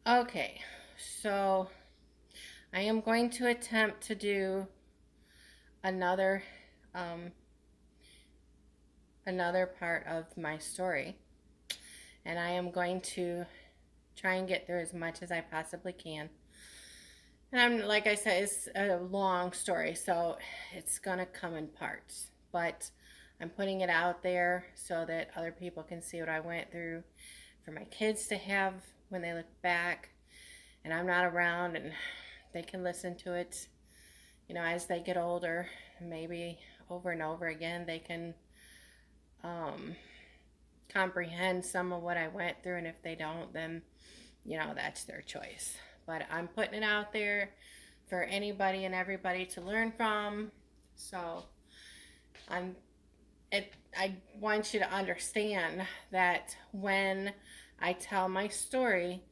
Okay, so I am going to attempt to do another um, another part of my story, and I am going to try and get through as much as I possibly can. And I'm like I said, it's a long story, so it's gonna come in parts. But I'm putting it out there so that other people can see what I went through for my kids to have when they look back and I'm not around, and they can listen to it, as they get older. Maybe over and over again they can um, comprehend some of what I went through, and if they don't, then that's their choice. But I'm putting it out there for anybody and everybody to learn from. So I'm I want you to understand that when I tell my story,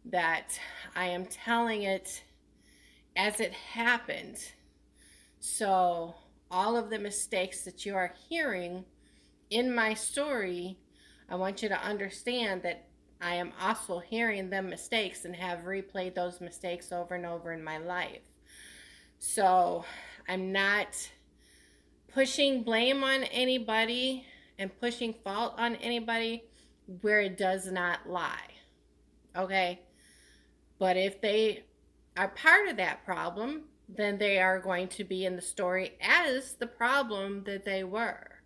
that I am telling it as it happened. So all of the mistakes that you are hearing in my story, I want you to understand that I am also hearing them mistakes and have replayed those mistakes over and over in my life. So I'm not pushing blame on anybody and pushing fault on anybody where it does not lie. Okay? But if they are part of that problem, then they are going to be in the story as the problem that they were.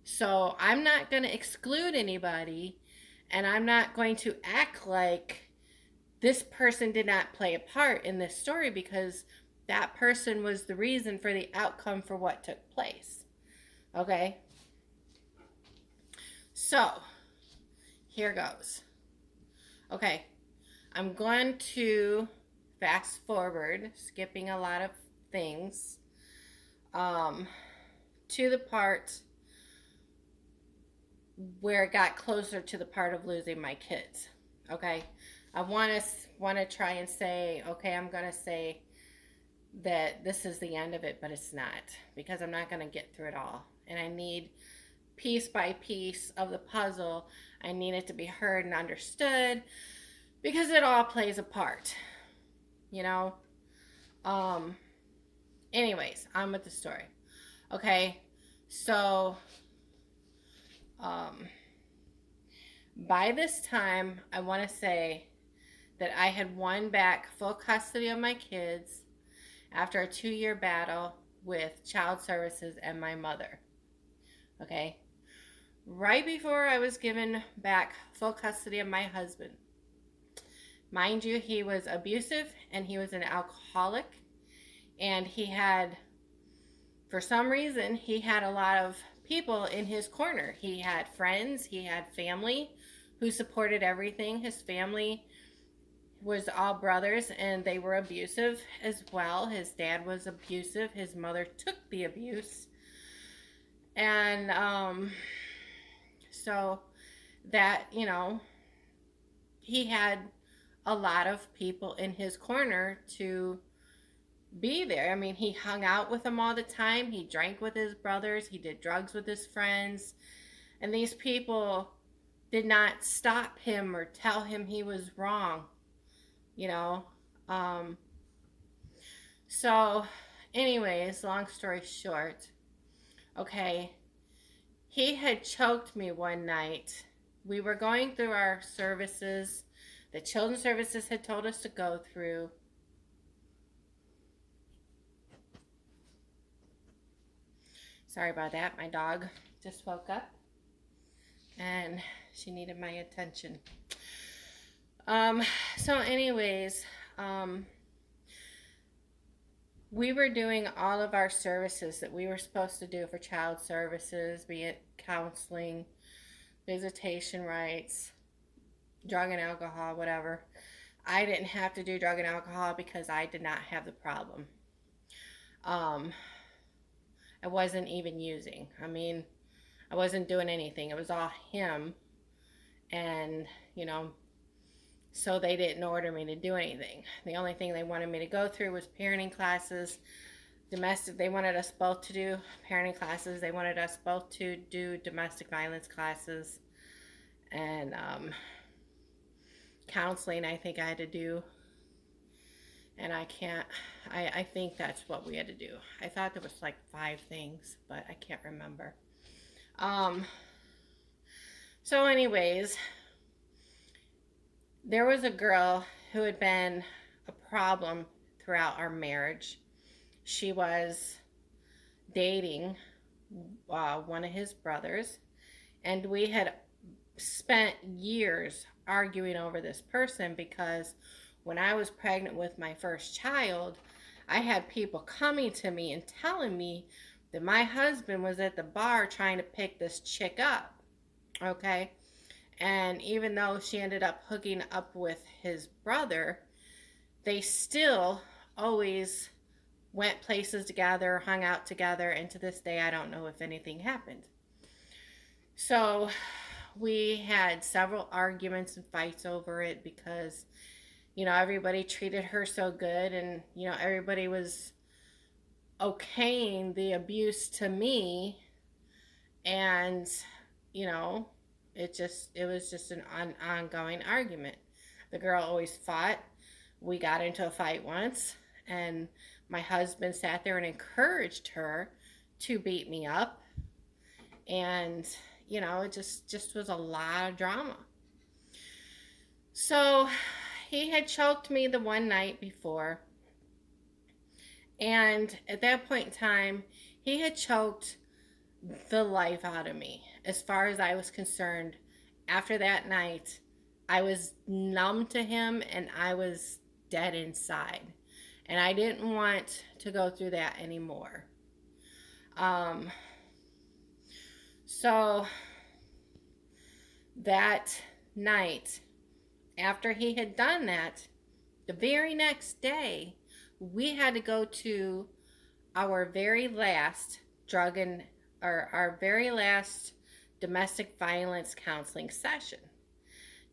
So I'm not going to exclude anybody, and I'm not going to act like this person did not play a part in this story, because that person was the reason for the outcome for what took place. Okay? So, here goes. Okay, I'm going to fast forward, skipping a lot of things, um, to the part where it got closer to the part of losing my kids. Okay, I want to try and say, okay, I'm gonna say that this is the end of it, but it's not, because I'm not gonna get through it all, and I need piece by piece of the puzzle. I need it to be heard and understood, because it all plays a part, you know. Um. Anyways, on with the story. Okay, so um, by this time, I want to say that I had won back full custody of my kids after a 2-year battle with child services and my mother. Okay, right before I was given back full custody of my husband. Mind you, he was abusive and he was an alcoholic, and he had, for some reason, he had a lot of people in his corner. He had friends, he had family who supported everything. His family was all brothers, and they were abusive as well. His dad was abusive. His mother took the abuse. And so that, he had a lot of people in his corner to be there. I mean, he hung out with them all the time. He drank with his brothers. He did drugs with his friends. And these people did not stop him or tell him he was wrong, you know. Um, so, anyways, long story short, okay, he had choked me one night. We were going through our services. The children's services had told us to go through. Sorry about that. My dog just woke up and she needed my attention. Um, so anyways, we were doing all of our services that we were supposed to do for child services, be it counseling, visitation rights, drug and alcohol, whatever. I didn't have to do drug and alcohol because I did not have the problem. Um, I wasn't even using. I mean, I wasn't doing anything. It was all him. And, so they didn't order me to do anything. The only thing they wanted me to go through was parenting classes, domestic. They wanted us both to do parenting classes. They wanted us both to do domestic violence classes, and counseling I think I had to do, and I think that's what we had to do. I thought there was like 5 things, but I can't remember. Um, so anyways, there was a girl who had been a problem throughout our marriage. She was dating one of his brothers, and we had spent years arguing over this person because when I was pregnant with my first child, I had people coming to me and telling me that my husband was at the bar trying to pick this chick up. Okay? And even though she ended up hooking up with his brother, they still always went places together, hung out together, and to this day, I don't know if anything happened. So we had several arguments and fights over it because, everybody treated her so good, and, everybody was okaying the abuse to me, and, it was just an ongoing argument. The girl always fought. We got into a fight once, and my husband sat there and encouraged her to beat me up, and it just was a lot of drama. So he had choked me the one night before, and at that point in time, he had choked the life out of me. As far as I was concerned, after that night, I was numb to him and I was dead inside. And I didn't want to go through that anymore. So that night, after he had done that, the very next day, we had to go to our very last our very last domestic violence counseling session.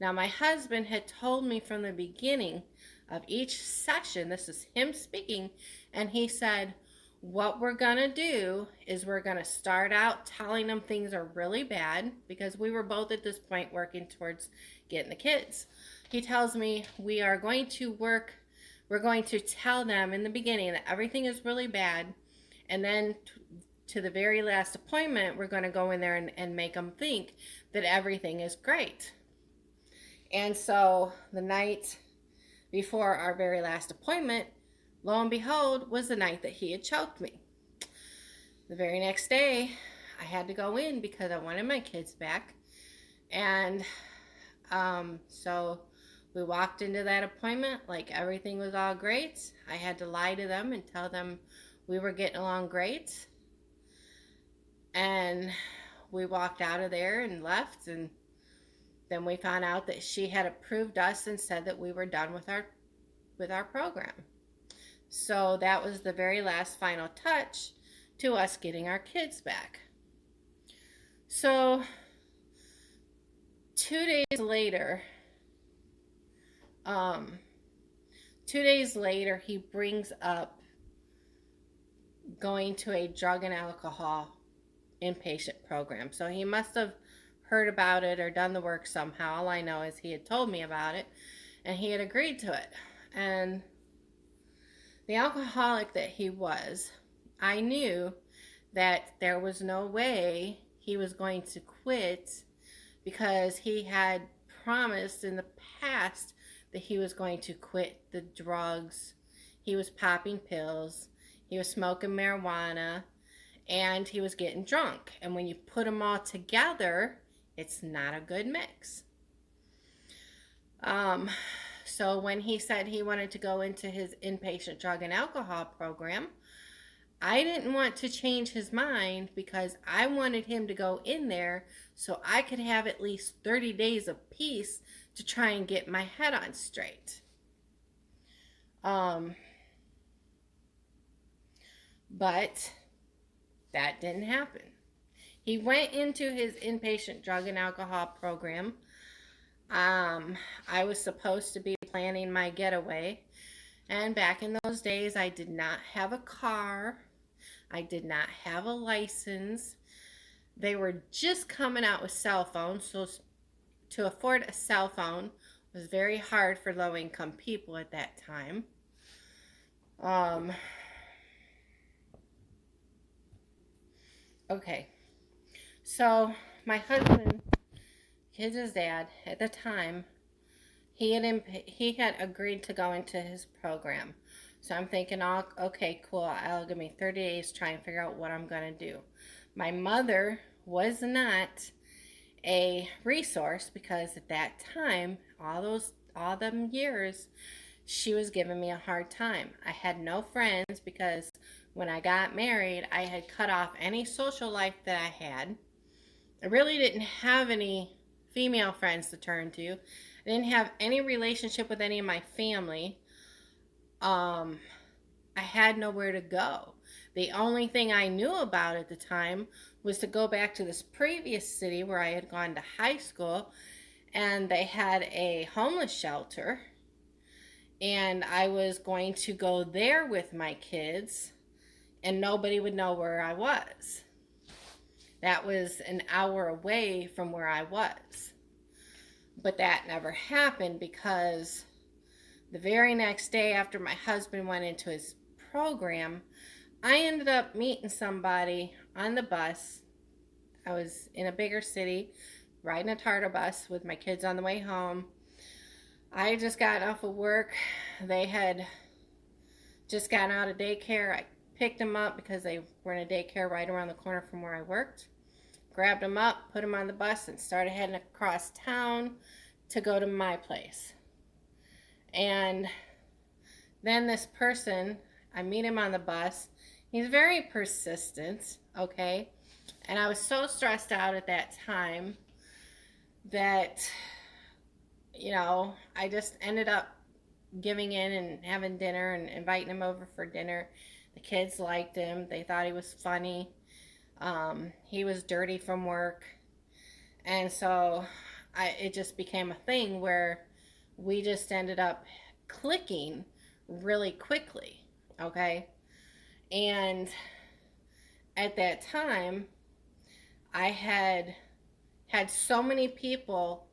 Now, my husband had told me from the beginning of each session, this is him speaking, and he said, what we're going to do is we're going to start out telling them things are really bad, because we were both at this point working towards getting the kids. He tells me we're going to tell them in the beginning that everything is really bad, and then to the very last appointment, we're going to go in there and make them think that everything is great. And so the night before our very last appointment, lo and behold, was the night that he had choked me. The very next day, I had to go in because I wanted my kids back. And so we walked into that appointment like everything was all great. I had to lie to them and tell them we were getting along great. And we walked out of there and left, and then we found out that she had approved us and said that we were done with our program. So that was the very last final touch to us getting our kids back. So 2 days later, he brings up going to a drug and alcohol inpatient program. So he must have heard about it or done the work somehow. All I know is he had told me about it and he had agreed to it. And the alcoholic that he was, I knew that there was no way he was going to quit, because he had promised in the past that he was going to quit the drugs. He was popping pills, he was smoking marijuana, and he was getting drunk. And when you put them all together, it's not a good mix. So when he said he wanted to go into his inpatient drug and alcohol program, I didn't want to change his mind, because I wanted him to go in there so I could have at least 30 days of peace to try and get my head on straight. But that didn't happen. He went into his inpatient drug and alcohol program. I was supposed to be planning my getaway. And back in those days, I did not have a car. I did not have a license. They were just coming out with cell phones. So to afford a cell phone It was very hard for low income people at that time. Um, okay, so my husband, his dad at the time, he had agreed to go into his program. So I'm thinking, oh, okay, cool. I'll give me 30 days to try and figure out what I'm gonna do. My mother was not a resource because at that time, all them years, she was giving me a hard time. I had no friends because when I got married, I had cut off any social life that I had. I really didn't have any female friends to turn to. I didn't have any relationship with any of my family. Um, I had nowhere to go. The only thing I knew about at the time was to go back to this previous city where I had gone to high school, and they had a homeless shelter, and I was going to go there with my kids, and nobody would know where I was. That was an hour away from where I was. But that never happened because the very next day after my husband went into his program, I ended up meeting somebody on the bus. I was in a bigger city, riding a charter bus with my kids on the way home. I just got off of work. They had just gotten out of daycare. I picked them up because they were in a daycare right around the corner from where I worked. Grabbed them up, put them on the bus, and started heading across town to go to my place. And then this person, I meet him on the bus. He's very persistent, okay? And I was so stressed out at that time that, I just ended up giving in and having dinner and inviting him over for dinner. The kids liked him. They thought he was funny. He was dirty from work. And so it just became a thing where we just ended up clicking really quickly, okay? And at that time, I had so many people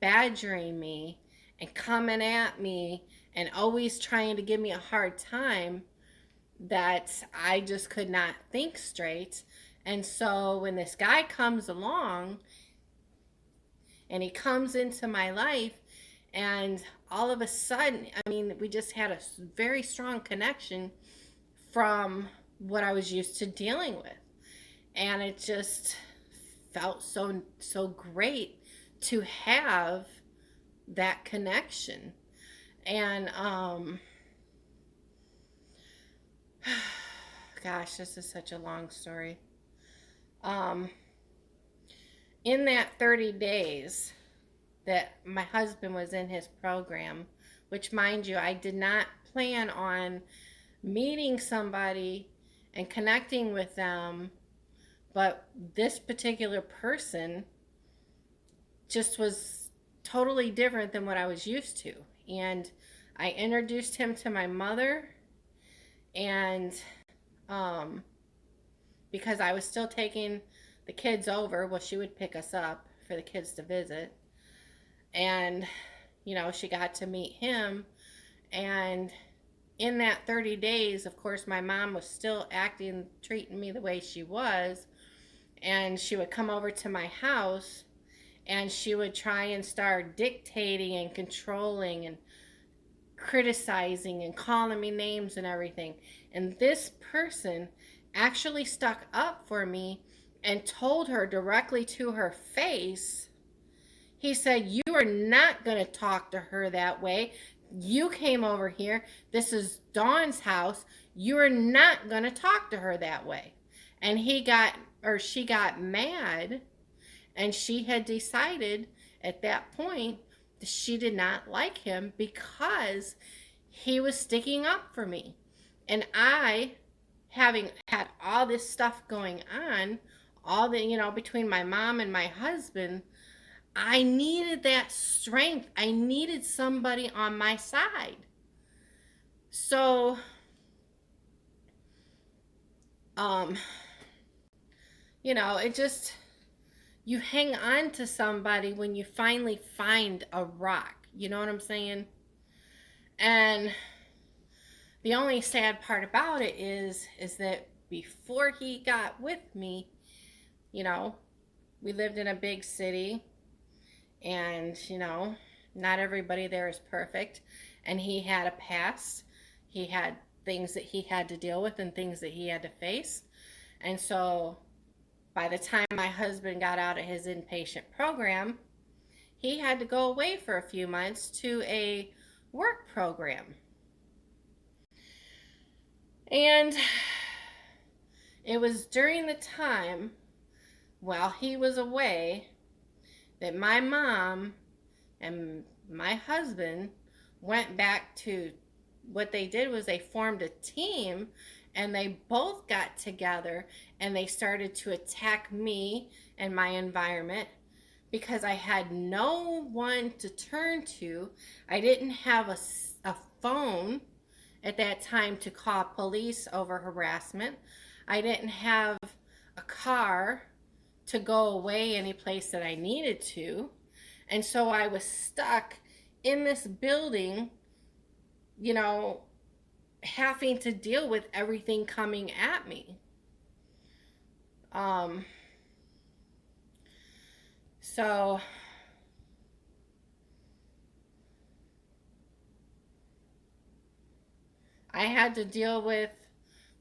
badgering me and coming at me and always trying to give me a hard time that I just could not think straight. And so when this guy comes along and he comes into my life, and all of a sudden, we just had a very strong connection from what I was used to dealing with. And it just felt so great to have that connection. And gosh, this is such a long story. In that 30 days that my husband was in his program, which, mind you, I did not plan on meeting somebody and connecting with them, but this particular person just was totally different than what I was used to. And I introduced him to my mother, and because I was still taking the kids over, well, she would pick us up for the kids to visit. And, she got to meet him. And in that 30 days, of course, my mom was still treating me the way she was. And she would come over to my house and she would try and start dictating and controlling and criticizing and calling me names and everything. And this person actually stuck up for me and told her directly to her face. He said, "You are not going to talk to her that way. You came over here. This is Dawn's house. You are not going to talk to her that way." And she got mad, and she had decided at that point that she did not like him because he was sticking up for me. And I, having had all this stuff going on, between my mom and my husband, I needed that strength. I needed somebody on my side. So, it just, you hang on to somebody when you finally find a rock. You know what I'm saying? And the only sad part about it is that before he got with me, you know, we lived in a big city, and not everybody there is perfect, and he had a past. He had things that he had to deal with and things that he had to face. And so by the time my husband got out of his inpatient program, he had to go away for a few months to a work program. And it was during the time while he was away that my mom and my husband went back to what they did was they formed a team, and they both got together and they started to attack me and my environment because I had no one to turn to. I didn't have a phone at that time to call police over harassment. I didn't have a car to go away any place that I needed to. And so I was stuck in this building, having to deal with everything coming at me. So I had to deal with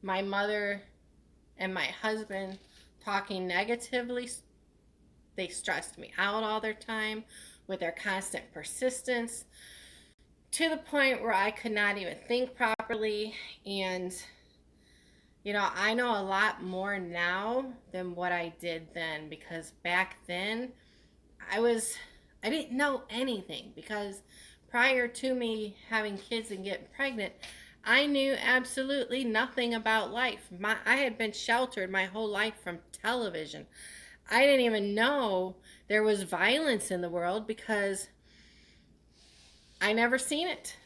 my mother and my husband talking negatively. They stressed me out all their time with their constant persistence, to the point where I could not even think properly. And I know a lot more now than what I did then, because back then I didn't know anything, because prior to me having kids and getting pregnant, I knew absolutely nothing about life. I had been sheltered my whole life from television. I didn't even know there was violence in the world because I never seen it.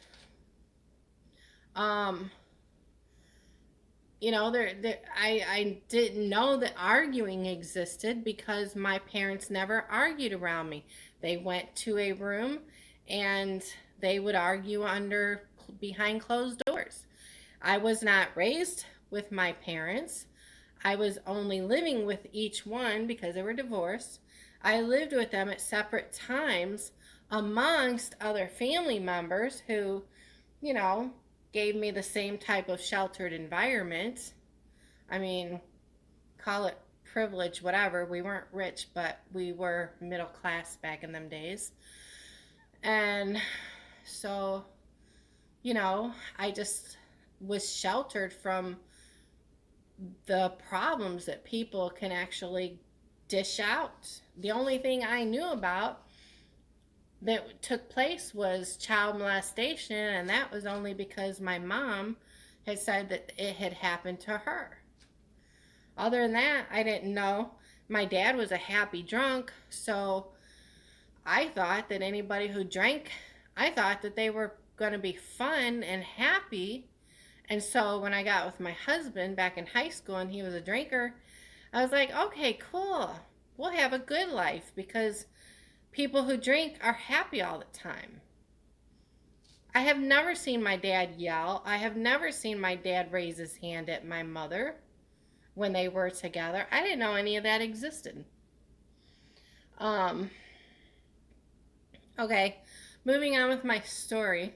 I didn't know that arguing existed because my parents never argued around me. They went to a room and they would argue behind closed doors. I was not raised with my parents. I was only living with each one because they were divorced. I lived with them at separate times amongst other family members who, gave me the same type of sheltered environment. I mean, call it privilege, whatever. We weren't rich, but we were middle class back in them days. And so, I just was sheltered from the problems that people can actually dish out. The only thing I knew about that took place was child molestation, and that was only because my mom had said that it had happened to her. Other than that, I didn't know. My dad was a happy drunk, so I thought that anybody who drank, I thought that they were going to be fun and happy. And so when I got with my husband back in high school and he was a drinker, I was like, okay, cool. We'll have a good life, because people who drink are happy all the time. I have never seen my dad yell. I have never seen my dad raise his hand at my mother when they were together. I didn't know any of that existed. Okay, moving on with my story.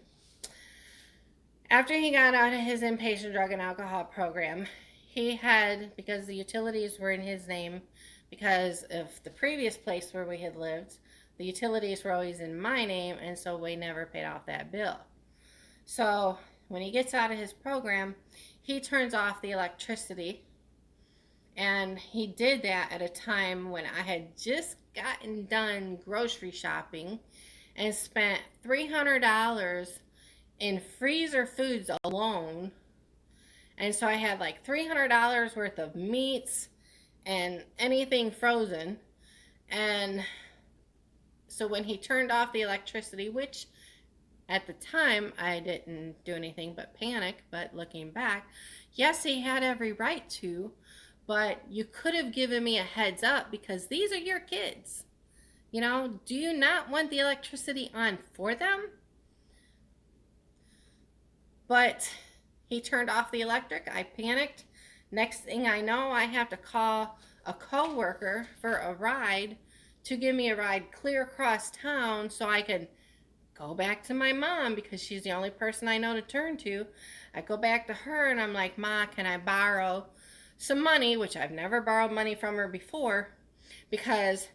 After he got out of his inpatient drug and alcohol program, he had, because the utilities were in his name, because of the previous place where we had lived, the utilities were always in my name, and so we never paid off that bill. So when he gets out of his program, he turns off the electricity, and he did that at a time when I had just gotten done grocery shopping and spent $300 in freezer foods alone. And so I had like $300 worth of meats and anything frozen. And so when he turned off the electricity, which at the time I didn't do anything but panic, but looking back, yes, he had every right to, but you could have given me a heads up, because these are your kids. You know, do you not want the electricity on for them? But he turned off the electric. I panicked. Next thing I know, I have to call a coworker for a ride to give me a ride clear across town so I can go back to my mom because she's the only person I know to turn to. I go back to her and I'm like, Ma, can I borrow some money? Which I've never borrowed money from her before because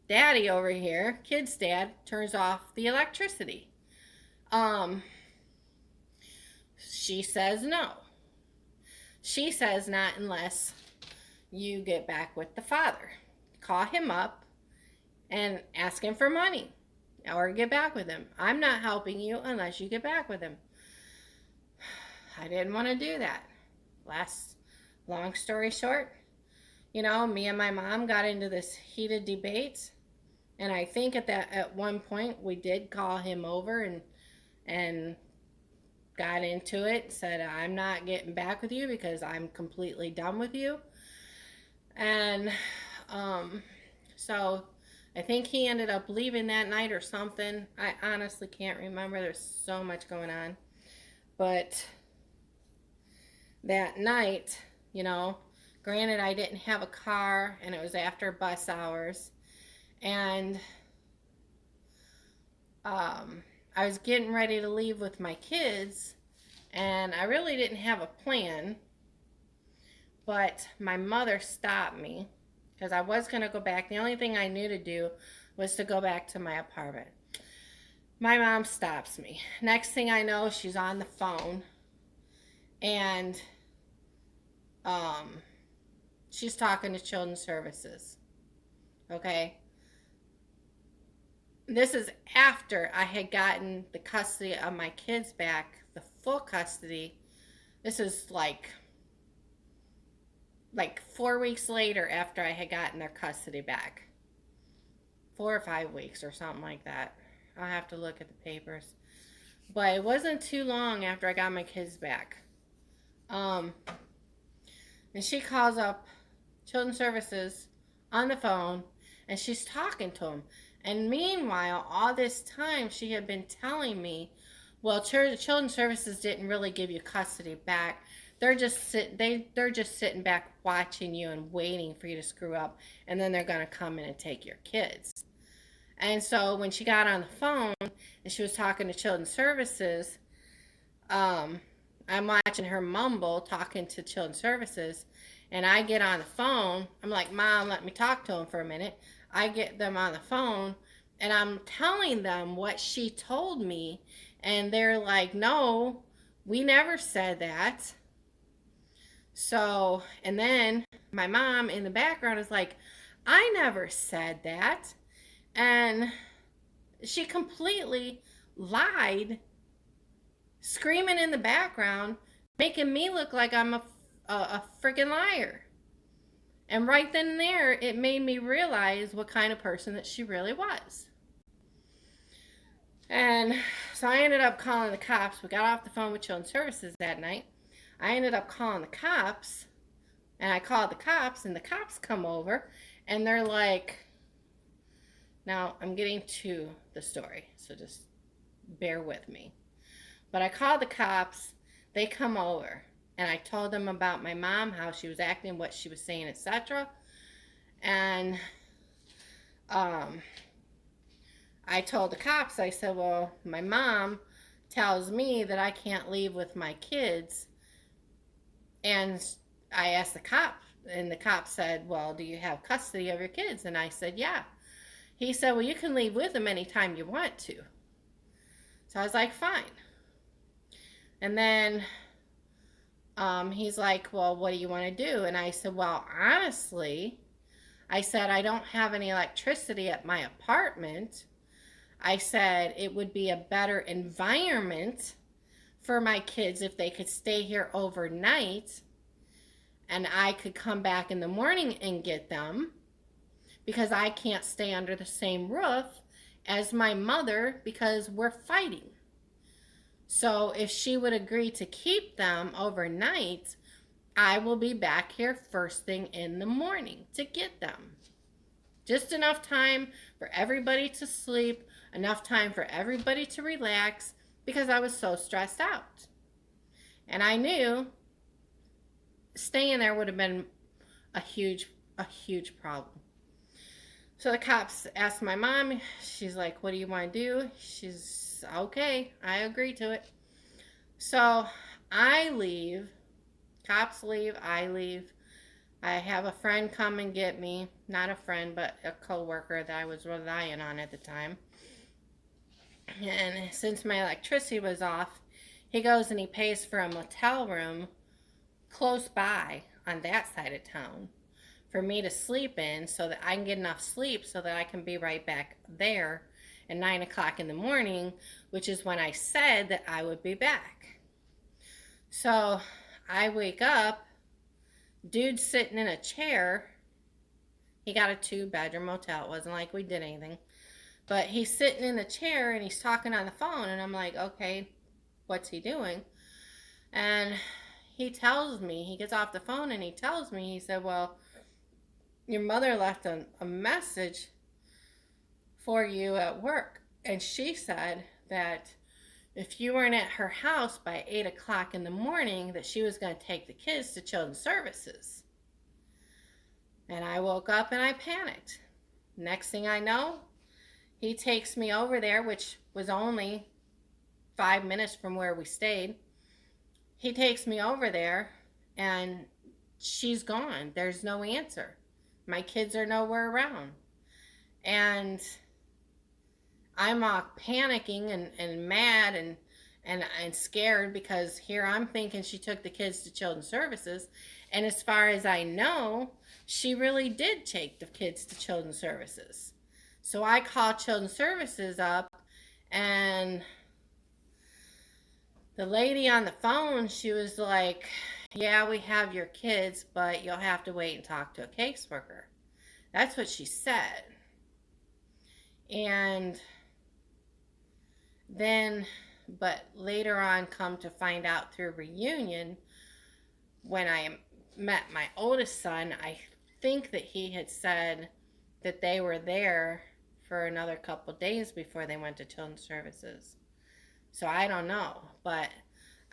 Daddy over here, kid's dad, turns off the electricity. She says no. She says not unless you get back with the father. Call him up and ask him for money or get back with him. I'm not helping you unless you get back with him. I didn't want to do that. Long story short, you know, me and my mom got into this heated debate, and I think at one point we did call him over and got into it, said I'm not getting back with you because I'm completely done with you. And so I think he ended up leaving that night or something. I honestly can't remember. There's so much going on. But that night, you know, granted I didn't have a car and it was after bus hours. And I was getting ready to leave with my kids, and I really didn't have a plan, but my mother stopped me because I was going to go back. The only thing I knew to do was to go back to my apartment. My mom stops me. Next thing I know, she's on the phone, and she's talking to Children's Services. Okay? This is after I had gotten the custody of my kids back, the full custody. This is like 4 weeks later after I had gotten their custody back. 4 or 5 weeks or something like that. I'll have to look at the papers. But it wasn't too long after I got my kids back. And she calls up Children's Services on the phone, and she's talking to them. And meanwhile, all this time, she had been telling me, well, Children's Services didn't really give you custody back. They're just sitting back watching you and waiting for you to screw up, and then they're going to come in and take your kids. And so when she got on the phone and she was talking to Children's Services, I'm watching her mumble talking to Children's Services, and I get on the phone. I'm like, Mom, let me talk to him for a minute. I get them on the phone, and I'm telling them what she told me, and they're like, no, we never said that. So, and then my mom in the background is like, I never said that. And she completely lied, screaming in the background, making me look like I'm a freaking liar. And right then and there, it made me realize what kind of person that she really was. And so I ended up calling the cops. We got off the phone with Children's Services that night. I ended up calling the cops, and I called the cops, and the cops come over, and they're like, now I'm getting to the story, so just bear with me. But I called the cops, they come over, and I told them about my mom, how she was acting, what she was saying, etc. And I told the cops, I said, well, my mom tells me that I can't leave with my kids. And I asked the cop, and the cop said, well, do you have custody of your kids? And I said, yeah. He said, well, you can leave with them anytime you want to. So I was like, fine. And then he's like, well, what do you want to do? And I said, well, honestly, I said, I don't have any electricity at my apartment. I said it would be a better environment for my kids if they could stay here overnight, and I could come back in the morning and get them, because I can't stay under the same roof as my mother because we're fighting. So if she would agree to keep them overnight, I will be back here first thing in the morning to get them. Just enough time for everybody to sleep, enough time for everybody to relax, because I was so stressed out. And I knew staying there would have been a huge problem. So the cops asked my mom. She's like, what do you want to do? She's okay, I agree to it. So I leave. Cops leave, I leave. I have a friend come and get me. Not a friend, but a co-worker that I was relying on at the time. And since my electricity was off, he goes and he pays for a motel room close by on that side of town for me to sleep in, so that I can get enough sleep so that I can be right back there at 9 o'clock in the morning, which is when I said that I would be back. So I wake up, dude's sitting in a chair. He got a 2-bedroom motel. It wasn't like we did anything. But he's sitting in a chair and he's talking on the phone, and I'm like, okay, what's he doing? And he tells me, he gets off the phone and he tells me, he said, well, your mother left a message for you at work. And she said that if you weren't at her house by 8 o'clock in the morning, that she was going to take the kids to children's services. And I woke up and I panicked. Next thing I know, he takes me over there, which was only 5 minutes from where we stayed. He takes me over there and she's gone. There's no answer. My kids are nowhere around. And I'm panicking and mad and scared, because here I'm thinking she took the kids to children's services. And as far as I know, she really did take the kids to children's services. So I called children's services up, and the lady on the phone, she was like, yeah, we have your kids, but you'll have to wait and talk to a caseworker. That's what she said. And then, but later on, come to find out through reunion, when I met my oldest son, I think that he had said that they were there for another couple days before they went to children's services. So I don't know, but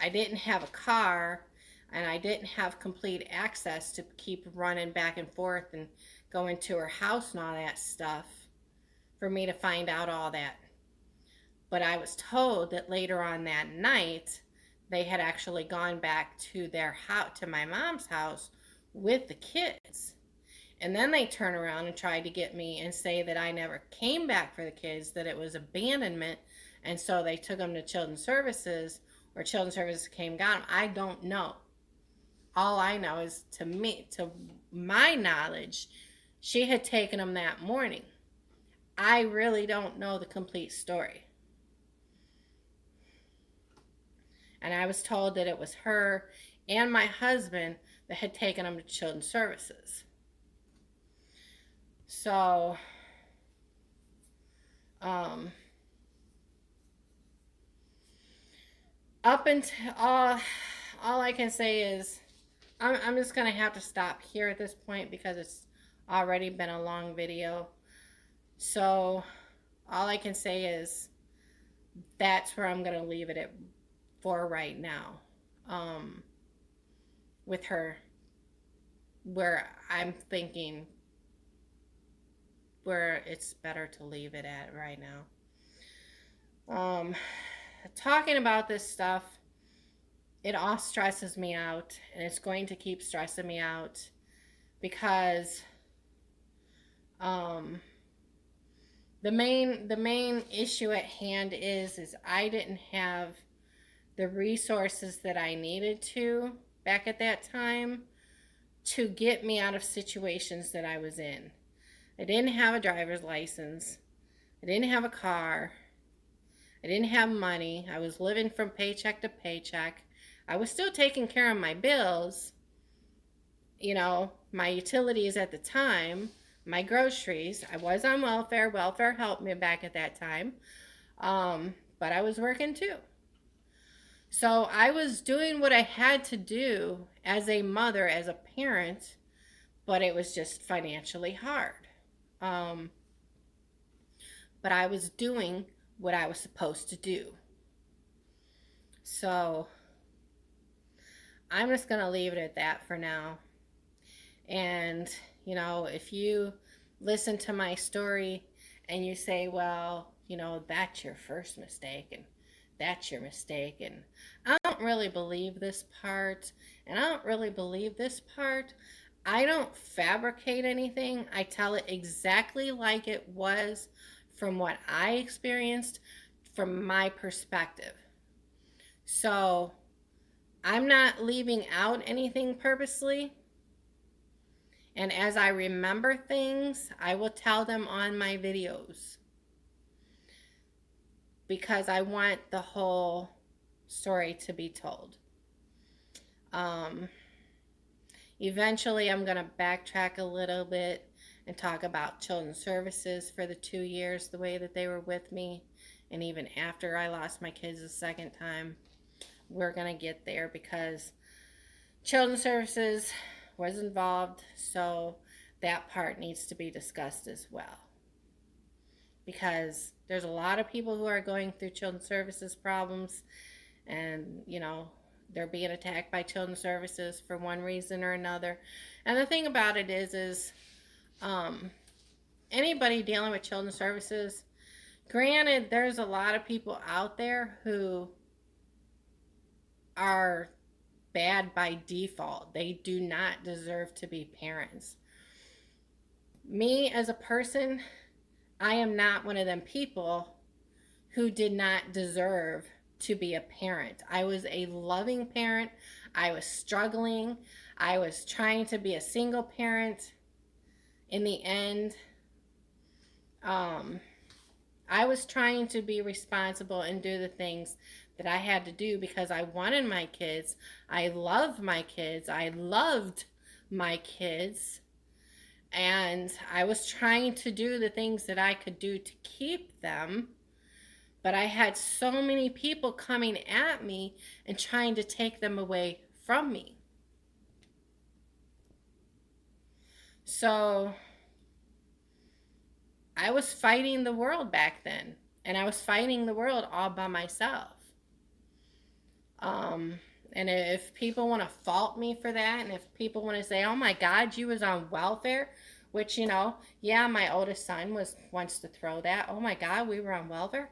I didn't have a car, and I didn't have complete access to keep running back and forth and going to her house and all that stuff for me to find out all that. But I was told that later on that night, they had actually gone back to their house, to my mom's house, with the kids. And then they turn around and tried to get me and say that I never came back for the kids, that it was abandonment, and so they took them to children's services, or children's services came and got them. I don't know. All I know is, to my knowledge, she had taken them that morning. I really don't know the complete story. And I was told that it was her and my husband that had taken them to children's services. So, up until all I can say is, I'm just gonna have to stop here at this point, because it's already been a long video. So all I can say is that's where I'm gonna leave it for right now, with her, where I'm thinking where it's better to leave it at right now. Talking about this stuff, it all stresses me out, and it's going to keep stressing me out, because the main issue at hand is I didn't have the resources that I needed to back at that time to get me out of situations that I was in. I didn't have a driver's license. I didn't have a car. I didn't have money. I was living from paycheck to paycheck. I was still taking care of my bills, you know, my utilities at the time, my groceries. I was on welfare. Welfare helped me back at that time. But I was working too. So I was doing what I had to do as a mother, as a parent, but it was just financially hard. Um, but I was doing what I was supposed to do. So I'm just going to leave it at that for now. And, you know, if you listen to my story and you say, well, you know, that's your first mistake and that's your mistake, and I don't really believe this part, and I don't really believe this part, I don't fabricate anything. I tell it exactly like it was from what I experienced from my perspective. So I'm not leaving out anything purposely. And as I remember things, I will tell them on my videos, because I want the whole story to be told. Eventually, I'm going to backtrack a little bit and talk about children's services for the 2 years, the way that they were with me, and even after I lost my kids the second time. We're going to get there because children's services was involved, so that part needs to be discussed as well. Because there's a lot of people who are going through children's services problems, and, you know, they're being attacked by children's services for one reason or another. And the thing about it is anybody dealing with children's services, granted, there's a lot of people out there who are bad by default. They do not deserve to be parents. Me as a person, I am not one of them people who did not deserve to be a parent. I was a loving parent. I was struggling. I was trying to be a single parent. In the end, I was trying to be responsible and do the things that I had to do because I wanted my kids. I loved my kids. I loved my kids. And I was trying to do the things that I could do to keep them. But I had so many people coming at me and trying to take them away from me. So I was fighting the world back then. And I was fighting the world all by myself. And if people want to fault me for that, and if people want to say, oh my God, you was on welfare, which, you know, yeah, my oldest son wants to throw that. Oh my God, we were on welfare.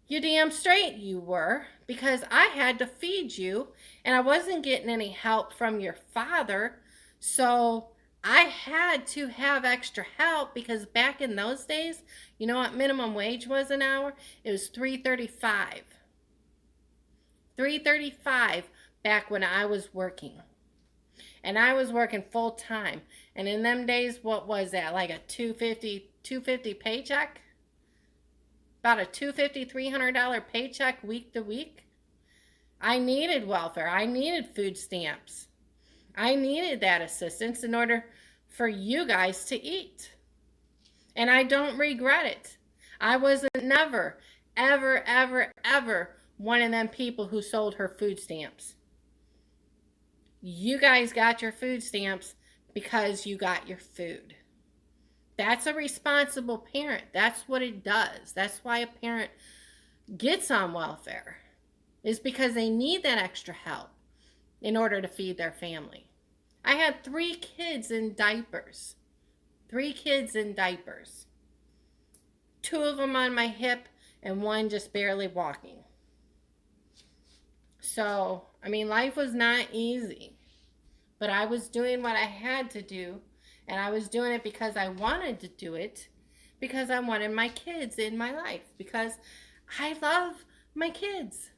You damn straight you were, because I had to feed you and I wasn't getting any help from your father. So I had to have extra help, because back in those days, you know what minimum wage was an hour? It was $3.35. $3.35 back when I was working. And I was working full time. And in them days, what was that? Like a $250 paycheck? About a $250, $300 paycheck week to week. I needed welfare. I needed food stamps. I needed that assistance in order for you guys to eat. And I don't regret it. I wasn't never, ever, ever, ever one of them people who sold her food stamps. You guys got your food stamps because you got your food. That's a responsible parent. That's what it does. That's why a parent gets on welfare, is because they need that extra help in order to feed their family. I had 3 kids in diapers. 3 kids in diapers. 2 of them on my hip and 1 just barely walking. So, I mean, life was not easy, but I was doing what I had to do, and I was doing it because I wanted to do it, because I wanted my kids in my life, because I love my kids.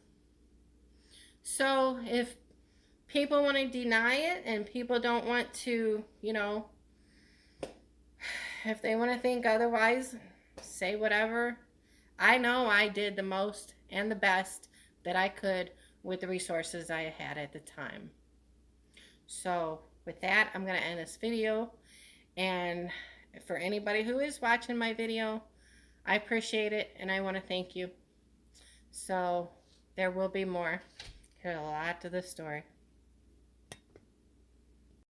So if people want to deny it and people don't want to, you know, if they want to think otherwise, say whatever. I know I did the most and the best that I could with the resources I had at the time. So with that, I'm going to end this video. And for anybody who is watching my video, I appreciate it and I want to thank you. So there will be more. There's a lot to this story.